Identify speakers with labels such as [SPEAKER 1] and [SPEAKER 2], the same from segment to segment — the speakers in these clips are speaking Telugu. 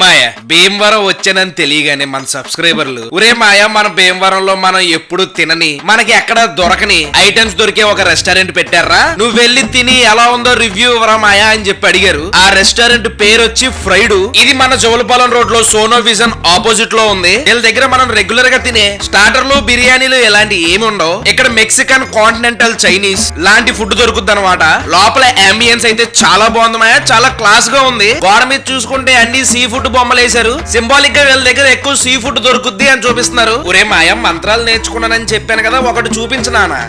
[SPEAKER 1] మాయ భీమవరం వచ్చానని తెలియగానే మన సబ్స్క్రైబర్లు ఒరే మాయ మన భీమవరంలో మనం ఎప్పుడు తినని మనకి ఎక్కడ దొరకని ఐటమ్స్ దొరికే ఒక రెస్టారెంట్ పెట్టారా నువ్వు వెళ్ళి తిని ఎలా ఉందో రివ్యూ ఇవ్వరా మాయా అని చెప్పి అడిగారు. ఆ రెస్టారెంట్ పేరు వచ్చి ఫ్రైడ్. ఇది మన జోలపాలెం రోడ్ లో సోనో విజన్ ఆపోజిట్ లో ఉంది. వీళ్ళ దగ్గర మనం రెగ్యులర్ గా తినే స్టార్టర్లు బిర్యానీలు ఎలాంటి ఏమి ఉండవు. ఇక్కడ మెక్సికన్ కాంటినెంటల్ చైనీస్ లాంటి ఫుడ్ దొరుకుద్ది అనమాట. లోపల అంబియన్స్ అయితే చాలా బాగుంది మాయా, చాలా క్లాస్ గా ఉంది. గోడ మీద చూసుకుంటే అన్ని సీ ఫుడ్ బొమ్మలు వేశారు. సింబాలిక్ గా వీళ్ళ దగ్గర ఎక్కువ సీ ఫుడ్ దొరుకుద్ది అని చూపిస్తున్నారు. ఒరే మాయా మంత్రాలు నేర్చుకున్నానని చెప్పాను కదా, ఒకటి చూపించినానా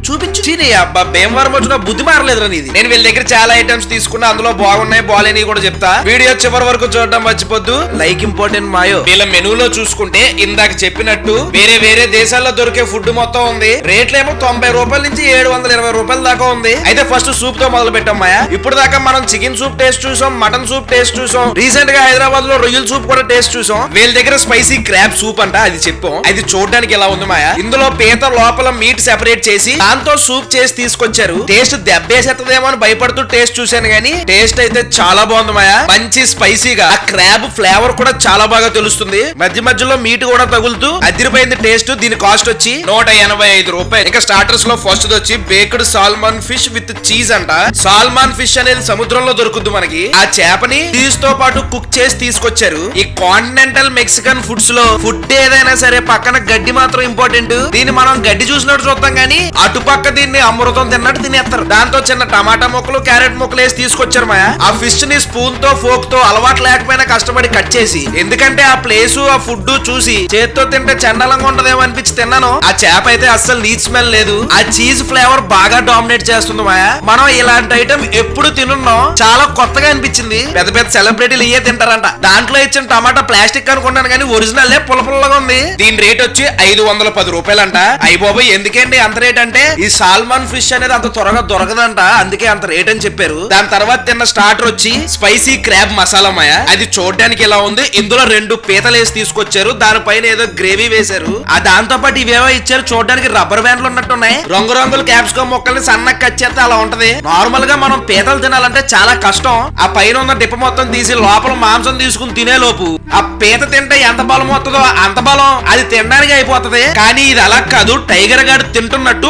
[SPEAKER 1] చూపించు. అబ్బా భీమవరం వచ్చిన బుద్ధి మారలేదు నీది. నేను వీళ్ళ దగ్గర చాలా ఐటమ్స్ తీసుకున్నా, అందులో బాగున్నాయి బాగాలేని కూడా చెప్తా. వీడియో చివరి వరకు చూడడం మర్చిపోద్దు. Like important mayo. వీళ్ళ మెనూలో చూసుకుంటే ఇందాక చెప్పినట్టు వేరే వేరే దేశాల్లో దొరికే ఫుడ్ మొత్తం ఉంది. రేట్లేమో 90 రూపాయల నుంచి 720 రూపాయల దాకా ఉంది. అయితే ఫస్ట్ సూప్ తో మొదలు పెట్టాం మాయా. ఇప్పుడు దాకా మనం చికెన్ సూప్ టేస్ట్ చూసాం, మటన్ సూప్ టేస్ట్ చూసాం, రీసెంట్ గా హైదరాబాద్ లో రొయ్యల సూప్ కూడా టేస్ట్ చూసాం. వీళ్ళ దగ్గర స్పైసీ క్రాబ్ సూప్ అంట, అది చెప్పాం. అది చూడడానికి ఎలా ఉంది మాయా. ఇందులో పీత లోపల మీట్ సెపరేట్ చేసి దాంతో సూప్ చేసి తీసుకొచ్చారు. టేస్ట్ దెబ్బేసేదేమో అని భయపడుతూ టేస్ట్ చూశాను గానీ టేస్ట్ అయితే చాలా బాగుంది మాయా. మంచి స్పైసీగా ఆ క్రాబ్ ఫ్లేవర్ కూడా చాలా బాగా తెలుస్తుంది. మధ్య మధ్యలో మీట్ కూడా తగులుతూ అదిరిపోయింది టేస్ట్. దీని కాస్ట్ వచ్చి 185 రూపాయలు. ఇంకా స్టార్టర్స్ లో ఫస్ట్ వచ్చి baked salmon fish with cheese అంట. సాల్మన్ ఫిష్ అనేది సముద్రంలో దొరుకుద్ది మనకి. ఆ చేపని చీజ్ తో పాటు కుక్ చేసి తీసుకొచ్చారు. ఈ కాంటినెంటల్ మెక్సికన్ ఫుడ్స్ లో ఫుడ్ ఏదైనా సరే పక్కన గడ్డి మాత్రం ఇంపార్టెంట్. దీన్ని మనం గడ్డి చూసినట్టు చూద్దాం గానీ అటుపక్క దీన్ని అమృతం తిన్నట్టు తినేస్తారు. దాంతో చిన్న టమాటా ముక్కలు క్యారెట్ ముక్కలు వేసి తీసుకొచ్చారు మాయా. ఆ ఫిష్ ని స్పూన్ తో ఫోక్ తో అలవాటు లేకపోయినా కష్టపడి కట్ చేసి, ఎందుకంటే ఆ ప్లేస్ ఆ ఫుడ్ చూసి చేత్తో తింటే చండాలంగా ఉంటదేమో అనిపించి తిన్నాను. ఆ చేప అయితే అస్సలు నీచ్ స్మెల్ లేదు. ఆ చీజ్ ఫ్లేవర్ బాగా డామినేట్ చేస్తుంది మాయా. మనం ఇలాంటి ఐటమ్ ఎప్పుడు తినున్నాం, చాలా కొత్తగా అనిపించింది. పెద్ద పెద్ద సెలబ్రిటీలు ఇయే తింటారంట. దాంట్లో ఇచ్చిన టమాటా ప్లాస్టిక్ అనుకున్నాను కానీ ఒరిజినల్ పుల్లపుల్లగా ఉంది. దీని రేట్ వచ్చి 510 రూపాయలంట. అయ్య బాబోయ్ ఎందుకండి అంత రేట్ అంటే ఈ సాల్మన్ ఫిష్ అనేది అంత త్వరగా దొరకదంట, అందుకే అంత రేట్ అని చెప్పారు. దాని తర్వాత తిన్న స్టార్టర్ వచ్చి స్పైసీ క్రాబ్ మసాలా మాయా. అది చూడడానికి ఎలా ఉంది. ఇందులో 2 పీతలు వేసి తీసుకొచ్చారు, దానిపైన ఏదో గ్రేవీ వేశారు. ఆ దాంతో పాటు ఇవేవో ఇచ్చారు, చూడడానికి రబ్బర్ బ్యాండ్లు ఉన్నట్టున్నాయి. రంగురంగుల క్యాప్సికమ్ ముక్కల్ని సన్నగా కట్ చేస్తే అలా ఉంటది. నార్మల్ గా మనం పీతలు తినాలంటే చాలా కష్టం. ఆ పైన ఉన్న డిప్ప మొత్తం తీసి లోపల మాంసం తీసుకుని తినే లోపు ఆ పీత తింటే ఎంత బలం వస్తుందో అంత బలం అది తినడానికి అయిపోతది. కానీ ఇది అలా కాదు, టైగర్ గాడు తింటున్నట్టు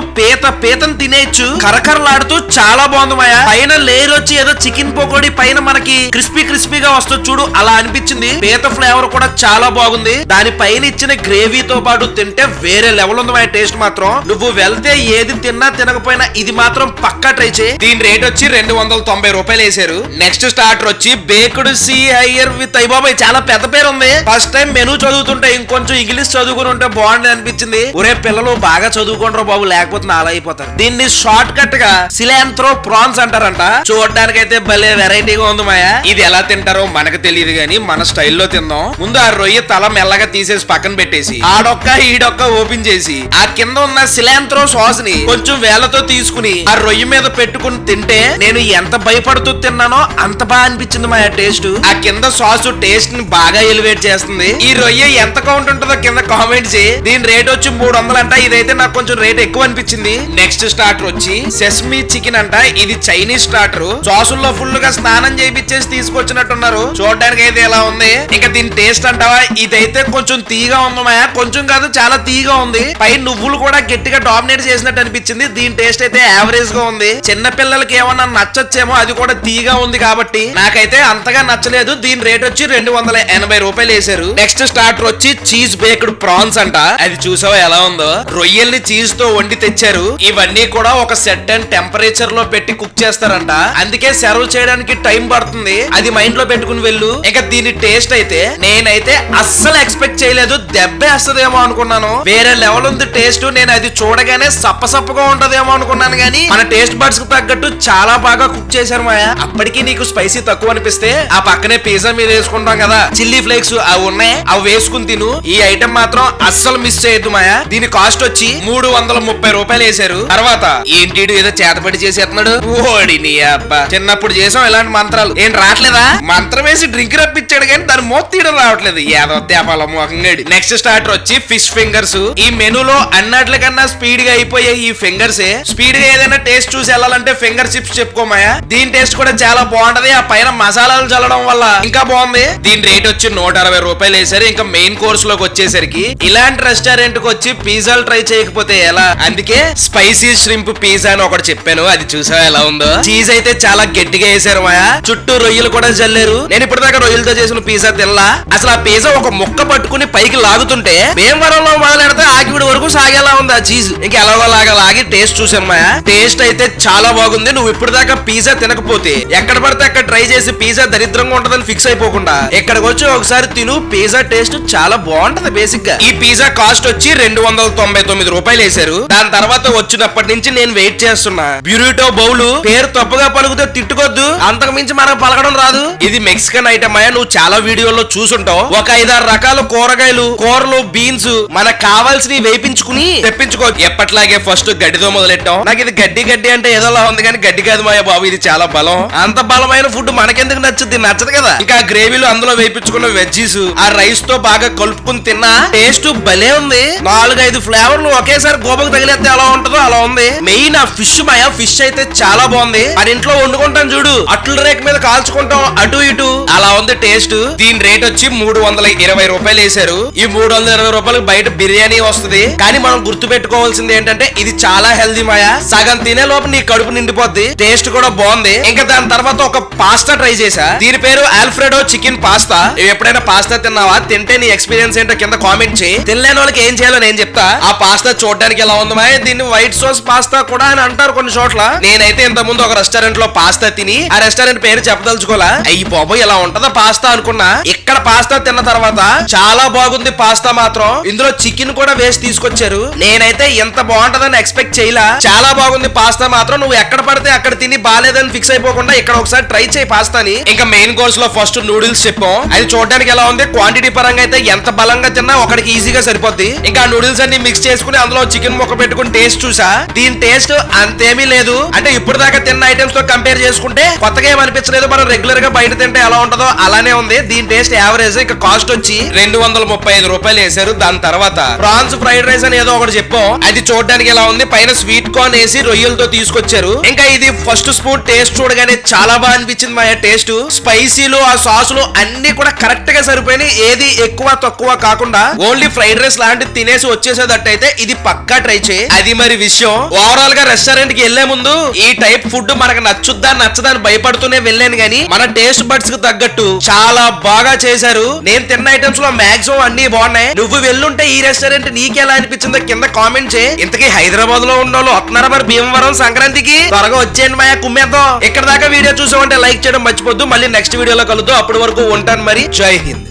[SPEAKER 1] పీతను తినేయచ్చు. కరకరలాడుతూ చాలా బాగుంది మాయా. పైన లేయర్ వచ్చి ఏదో చికెన్ పకోడీ పైన మనకి క్రిస్పీగా వస్తుంది చూడు, అలా అనిపించింది. పీత ఫ్లేవర్ కూడా చాలా బాగుంది. దాని పైన ఇచ్చిన గ్రేవీతో పాటు తింటే వేరే లెవెల్ ఉంది మాయా. టేస్ట్ మాత్రం నువ్వు వెళ్తే ఏది తిన్నా తినకపోయినా ఇది మాత్రం పక్కా ట్రై చేయి. దీని రేట్ వచ్చి 290 రూపాయలు వేసారు. నెక్స్ట్ స్టార్టర్ వచ్చి బేక్డ్ సీ హైయర్ విత్ బాబాయ్ చాలా పెద్ద పేరు ఉంది. ఫస్ట్ టైం మెనూ చదువుతుంటే ఇంకొంచెం ఇంగ్లీష్ చదువుకుని ఉంటే బాగుంది అనిపించింది. ఒరే పిల్లలు బాగా చదువుకుంటారు బాబు, లేకపోతే నాలా అయిపోతారు. దీన్ని షార్ట్ కట్ గా సిలాంత్రో ప్రాన్స్ అంటారంట. చూడడానికైతే భలే వెరైటీగా ఉంది మాయా. ఇది ఎలా తింటారో మనకు తెలియదు గానీ మన స్టైల్లో తిందాం. ముందు ఆ రొయ్య తల మెల్లగా తీసేసి పక్కన పెట్టేసి ఆడొక్క ఈడొక్క ఓపెన్ చేసి ఆ కింద ఉన్న సిలాంత్రో సాస్ ని కొంచెం వేలతో తీసుకుని ఆ రొయ్య మీద పెట్టుకుని తింటే నేను ఎంత భయపడుతూ తిన్నానో అంత బాగా అనిపించింది మాయా టేస్ట్. ఆ కింద సాస్ టేస్ట్ ని బాగా ఎలివేట్ చేస్తుంది. ఈ రొయ్య ఎంత కౌంట్ ఉంటుందో కింద కామెంట్ చేయి. దీని రేట్ వచ్చి 300 అంట. ఇదైతే నాకు కొంచెం రేట్ ఎక్కువ అనిపించింది. నెక్స్ట్ స్టార్టర్ వచ్చి సెస్మీ చికెన్ అంట. ఇది చైనీస్ స్టార్టర్. సాసుల్లో ఫుల్ గా స్నానం చేయించేసి తీసుకొచ్చినట్టున్నారు. చూడడానికి అయితే ఎలా ఉంది. ఇంకా దీని టేస్ట్ అంటావా, ఇదైతే కొంచెం తీగా ఉంది మాయా. కొంచెం కాదు చాలా తీగా ఉంది. పై నువ్వులు కూడా గట్టిగా డామినేట్ చేసినట్టు అనిపించింది. దీని టేస్ట్ అయితే యావరేజ్ గా ఉంది. చిన్న పిల్లలకి ఏమన్నా నచ్చొచ్చేమో, అది కూడా తీగా ఉంది కాబట్టి నాకైతే అంతగా నచ్చలేదు. దీని రేట్ వచ్చి 280 రూపాయలు వేసారు. నెక్స్ట్ స్టార్టర్ వచ్చి చీజ్ బేక్డ్ ప్రాన్స్ అంట. అది చూసావా ఎలా ఉందో. రొయ్యల్ని చీజ్ తో వండి తెచ్చారు. ఇవన్నీ కూడా ఒక సెట్ అండ్ టెంపరేచర్ లో పెట్టి కుక్ చేస్తారంట. అందుకే సర్వ్ చేయడానికి టైం పడుతుంది. అది మైండ్ లో పెట్టుకుని వెళ్ళు. ఇక దీని టేస్ట్ అయితే నేనైతే అస్సలు ఎక్స్పెక్ట్ చేయలేదు. దెబ్బే వస్తుందేమో అనుకున్నాను. వేరే లెవెల్ ఉంది టేస్ట్. నేను అది చూడగానే సప్పసప్పగా ఉంటదేమో అనుకున్నాను గానీ మన టేస్ట్ బడ్స్ కు తగ్గట్టు చాలా బాగా కుక్ చేశారు మాయా. అప్పటికి నీకు స్పైసీ తక్కువ అనిపిస్తే ఆ పక్కనే పిజ్జా మీద వేసుకుంటాం కదా చిల్లీ ఫ్లేక్స్, అవి ఉన్నాయి, అవి వేసుకుని తిను. ఈ ఐటమ్ మాత్రం అస్సలు మిస్ చేయొద్దు మాయా. దీని కాస్ట్ వచ్చి 330 రూపాయలు వేశారు. తర్వాత ఏంటి ఏదో చేతపడి చేసేస్తున్నాడు. ఓడి నీ అబ్బా, చిన్నప్పుడు చేసాం ఇలాంటి మంత్రాలు, ఏం రావట్లేదా? మంత్రం వేసి డ్రింక్ రప్పించాడు కానీ దాని మూత తీయడం రావట్లేదు. ఏదో తేపాల మోకంగాడి. నెక్స్ట్ స్టార్టర్ వచ్చి ఫిష్ ఫింగర్స్. ఈ మెనూలో అన్నట్లకన్నా స్పీడ్ గా అయిపోయే ఈ ఫింగర్స్ స్పీడ్ గా ఏదైనా టేస్ట్ చూసి వెళ్ళాలంటే ఫింగర్ చిప్స్ చెప్పుకోమాయా. దీని టేస్ట్ కూడా చాలా బాగుంటది. ఆ పైన మసాలాలు చల్లడం వల్ల ఇంకా బాగుంది. దీని రేట్ వచ్చి 160 రూపాయలు వేసారు. ఇంకా మెయిన్ కోర్స్ లోకి వచ్చేసరికి ఇలాంటి రెస్టారెంట్ కి వచ్చి పిజ్జాలు ట్రై చేయకపోతే ఎలా? అందుకే స్పైసీ ష్రింప్ పిజ్జా అని ఒకటి చెప్పాను, అది చూసావా ఎలా ఉందో? చీజ్ అయితే చాలా గట్టిగా వేసారు మాయా. చుట్టూ రొయ్యలు కూడా చల్లారు. నేను ఇప్పటిదాకా రొయ్యలతో చేసిన పిజ్జా తినలా. అసలు ఆ పిజ్జా ఒక ముక్క పట్టుకుని పైకి లాగుతుంటే భీమవరంలో మొదలెడితే ఆకివిడి వరకు సాగేలా ఉంది ఆ చీజ్. ఇంకా ఎలాగోలాగా లాగి టేస్ట్ చూసాను మాయా. టేస్ట్ అయితే చాలా బాగుంది. నువ్వు ఇప్పటిదాకా పిజ్జా తినకపోతే ఎక్కడ పడితే అక్కడ ట్రై చేసి పిజ్జా దరిద్రంగా ఉంటదని ఫిక్స్ అయిపోకుండా ఇక్కడికి వచ్చి ఒకసారి తిను. పిజ్జా టేస్ట్ చాలా బాగుంటది. బేసిక్ గా ఈ పిజ్జా కాస్ట్ వచ్చి 299 రూపాయలు వేశారు. దాని తర్వాత వచ్చినప్పటి నుంచి నేను వెయిట్ చేస్తున్నా. బ్యూరిటో బౌల్ పేరు తప్పుగా పలుకుతే తిట్టుకోద్దు, అంతకు మించి మనకు పలకడం రాదు. ఇది మెక్సికన్ ఐటమ్ అయ్యా, నువ్వు చాలా వీడియోలో చూసుంటావు. ఒక 5-6 రకాల కూరగాయలు, కూరలు, బీన్స్ మనకు కావాల్సినవి వేయించుకుని తెప్పించుకో. ఎప్పట్లాగే ఫస్ట్ గడ్డితో మొదలెట్టాం. నాకు ఇది గడ్డి అంటే ఏదోలా ఉంది కానీ గడ్డి కాదు మాయా బాబు, ఇది చాలా బలం. అంత బలమైన ఫుడ్ మనకెందుకు నచ్చుద్ది? నచ్చదు కదా. ఇంకా గ్రేవీలు అందులో వేయించుకున్న వెజ్జీస్ ఆ రైస్ తో బాగా కలుపుకుని తిన్నా టేస్ట్ భలే ఉంది. 4-5 ఫ్లేవర్లు ఒకేసారి గోపకు తగిలేస్తే ఎలా ఉంటుందో అలా ఉంది. మెయిన్ ఆ ఫిష్ మాయా, ఫిష్ అయితే చాలా బాగుంది. మన ఇంట్లో వండుకుంటాం చూడు, అట్ల రేక్ మీద కాల్చుకుంటాం అటు ఇటు, అలా ఉంది టేస్ట్. దీని రేట్ వచ్చి 320 రూపాయలు వేశారు. ఈ 320 రూపాయలకు బయట బిర్యానీ వస్తుంది. కానీ మనం గుర్తు పెట్టుకోవాల్సింది ఏంటంటే ఇది చాలా హెల్దీ మాయా. సగం తినే లోపు నీ కడుపు నిండిపోద్ది. టేస్ట్ కూడా బాగుంది. ఇంకా దాని తర్వాత ఒక పాస్తా ట్రై చేసా. దీని పేరు ఆల్ఫ్రెడో చికెన్ పాస్తా. ఎప్పుడైనా పాస్తా తిన్నావా? తింటే నీ ఎక్స్పీరియన్స్ ఏంటో కింద కామెంట్ చేయి. తినలేని వాళ్ళకి ఏం చేయాలో నేను చెప్తా. ఆ పాస్తా చూడడానికి ఎలా ఉంది మాయ? దీన్ని వైట్ సాస్ పాస్తా కూడా అని అంటారు కొన్ని చోట్ల. నేనైతే ఇంత ముందు ఒక రెస్టారెంట్ లో పాస్తా తిని ఆ రెస్టారెంట్ పేరు చెప్పదలుచుకోలా. అయ్యి బాబోయ్ ఎలా ఉంటదా పాస్తా అనుకున్నా. ఇక్కడ పాస్తా తిన్న తర్వాత చాలా బాగుంది పాస్తా మాత్రం. ఇందులో చికెన్ కూడా వేసి తీసుకొచ్చారు. నేనైతే ఎంత బాగుంటదని ఎక్స్పెక్ట్ చేయలా. చాలా బాగుంది పాస్తా మాత్రం. నువ్వు ఎక్కడ పడితే అక్కడ తిని బాలేదని ఫిక్స్ అయిపోకుండా ఇక్కడ ఒకసారి ట్రై చేయి పాస్తాని. ఇంకా మెయిన్ కోర్స్ లో ఫస్ట్ నూడిల్స్ చెప్పాం. అది చూడడానికి ఎలా ఉంది? క్వాంటిటీ పరంగా అయితే ఎంత బలంగా తిన్నా ఒకడికి ఈజీగా సరిపోద్ది. ఇంకా నూడిల్స్ అన్ని మిక్స్ చేసుకుని అందులో చికెన్ ముక్క పెట్టుకుని టేస్ట్ చూసా. దీని టేస్ట్ అంతేమీ లేదు. అంటే ఇప్పుడు దాకా తిన్న ఐటమ్స్ తో కంపేర్ చేసుకుంటే కొత్తగా ఏం అనిపించలేదు. మనం రెగ్యులర్ గా బయట తింటే ఎలా ఉంటుందో అలానే ఉంది. దీని టేస్ట్ యావరేజ్. ఇంకా కాస్ట్ వచ్చి 235 రూపాయలు వేశారు. దాని తర్వాత ప్రాన్స్ ఫ్రైడ్ రైస్ అని ఏదో ఒకటి చెప్పాం. అది చూడడానికి ఎలా ఉంది? పైన స్వీట్ కార్న్ వేసి రొయ్యలతో తీసుకొచ్చారు. ఇంకా ఇది ఫస్ట్ స్పూన్ టేస్ట్ చూడగానే చాలా బాగా అనిపించింది మా టేస్ట్. స్పైసీలు ఆ సాసులు అన్ని కూడా కరెక్ట్ గా సరిపోయినాయి. ఏది ఎక్కువ తక్కువ కాకుండా ఓన్లీ ఫ్రైడ్ రైస్ లాంటిది తినేసి వచ్చేసేదట్టయితే ఇది పక్కా ట్రై చేయి. అది మరి విషయం. ఓవరాల్ గా రెస్టారెంట్ కి వెళ్లే ముందు ఈ టైప్ ఫుడ్ మనకు నచ్చుద్దా నచ్చదా అని భయపడుతూనే వెళ్ళాను గానీ మన టేస్ట్ బడ్స్ కు తగ్గట్టు చాలా బాగా చేశారు. నేను తిన్న ఐటమ్స్ లో మాక్సిమం అన్ని బాగున్నాయి. నువ్వు వెళ్ళుంటే ఈ రెస్టారెంట్ నీకెలా అనిపించిందో కింద కామెంట్ చేయి. ఇంతకీ హైదరాబాద్ లో ఉన్న వాళ్ళు వస్తున్నారా మరి భీమవరం సంక్రాంతికి? త్వరగా వచ్చేయండి మాయా, కుమ్మేద్దాం. ఇక్కడ దాకా వీడియో చూసామంటే లైక్ చేయడం మర్చిపోద్దు. మళ్ళీ నెక్స్ట్ వీడియోలో కలుద్దాం. అప్పటి వరకు ఉంటాను మరి. జై హింద్.